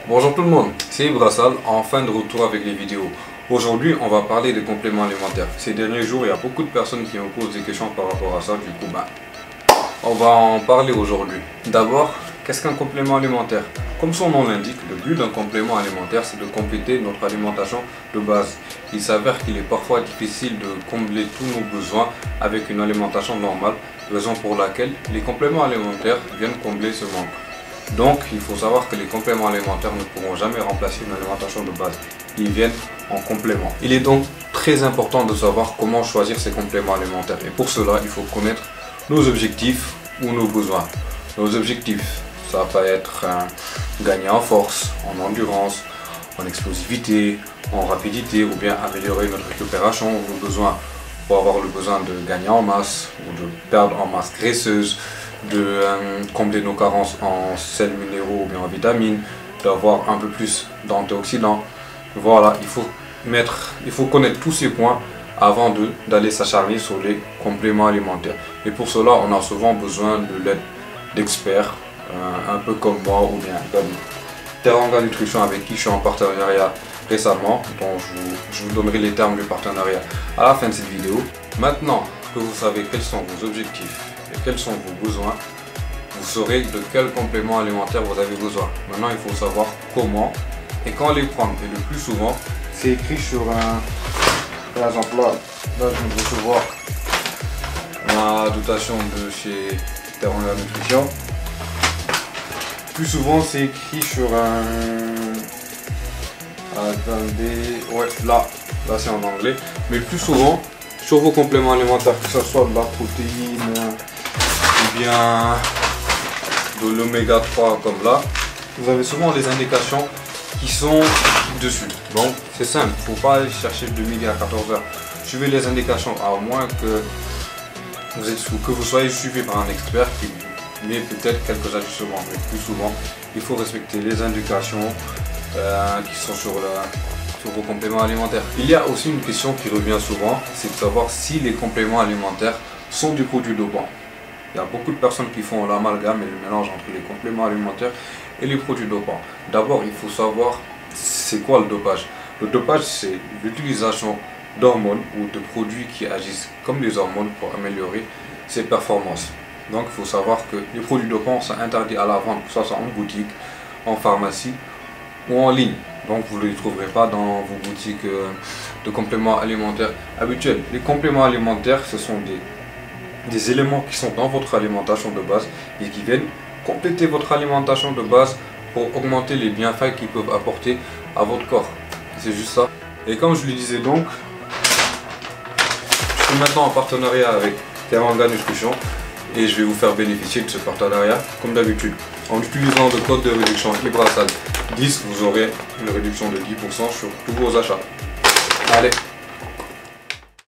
Bonjour tout le monde, c'est Ibrassal, enfin de retour avec les vidéos. Aujourd'hui, on va parler des compléments alimentaires. Ces derniers jours, il y a beaucoup de personnes qui me posent des questions par rapport à ça, du coup, on va en parler aujourd'hui. D'abord, qu'est-ce qu'un complément alimentaire? Comme son nom l'indique, le but d'un complément alimentaire, c'est de compléter notre alimentation de base. Il s'avère qu'il est parfois difficile de combler tous nos besoins avec une alimentation normale, raison pour laquelle les compléments alimentaires viennent combler ce manque. Donc, il faut savoir que les compléments alimentaires ne pourront jamais remplacer une alimentation de base. Ils viennent en complément. Il est donc très important de savoir comment choisir ces compléments alimentaires. Et pour cela, il faut connaître nos objectifs ou nos besoins. Nos objectifs, ça va être gagner en force, en endurance, en explosivité, en rapidité ou bien améliorer notre récupération. Nos besoins, pour avoir le besoin de gagner en masse ou de perdre en masse graisseuse, de combler nos carences en sels minéraux ou bien en vitamines, d'avoir un peu plus d'antioxydants. Voilà, il faut connaître tous ces points avant d'aller s'acharner sur les compléments alimentaires. Et pour cela, on a souvent besoin de l'aide d'experts, un peu comme moi ou bien comme Teranga Nutrition avec qui je suis en partenariat récemment, dont je vous donnerai les termes du partenariat à la fin de cette vidéo. Maintenant que vous savez quels sont vos objectifs et quels sont vos besoins, vous saurez de quel complément alimentaire vous avez besoin. Maintenant, il faut savoir comment et quand les prendre. Et le plus souvent, c'est écrit sur un... Par exemple, là je viens de recevoir ma dotation de chez Teranga Nutrition. Plus souvent, c'est écrit sur un... Attendez, ouais, là c'est en anglais. Mais plus souvent, sur vos compléments alimentaires, que ce soit de la protéine ou bien de l'oméga 3 comme là, vous avez souvent des indications qui sont dessus. Donc c'est simple, il ne faut pas aller chercher de midi à 14h. Suivez les indications, à moins que vous soyez suivi par un expert qui met peut-être quelques ajustements. Mais plus souvent, il faut respecter les indications qui sont sur vos compléments alimentaires. Il y a aussi une question qui revient souvent, c'est de savoir si les compléments alimentaires sont des produits dopants. Il y a beaucoup de personnes qui font l'amalgame et le mélange entre les compléments alimentaires et les produits dopants. D'abord, il faut savoir c'est quoi le dopage. Le dopage, c'est l'utilisation d'hormones ou de produits qui agissent comme des hormones pour améliorer ses performances. Donc, il faut savoir que les produits dopants sont interdits à la vente, que ce soit en boutique, en pharmacie ou en ligne. Donc vous ne les trouverez pas dans vos boutiques de compléments alimentaires habituels. Les compléments alimentaires, ce sont des éléments qui sont dans votre alimentation de base et qui viennent compléter votre alimentation de base pour augmenter les bienfaits qu'ils peuvent apporter à votre corps. C'est juste ça. Et comme je le disais donc, je suis maintenant en partenariat avec Teranga Nutrition et je vais vous faire bénéficier de ce partenariat comme d'habitude. En utilisant le code de réduction Ibrassal 10, vous aurez une réduction de 10% sur tous vos achats. Allez!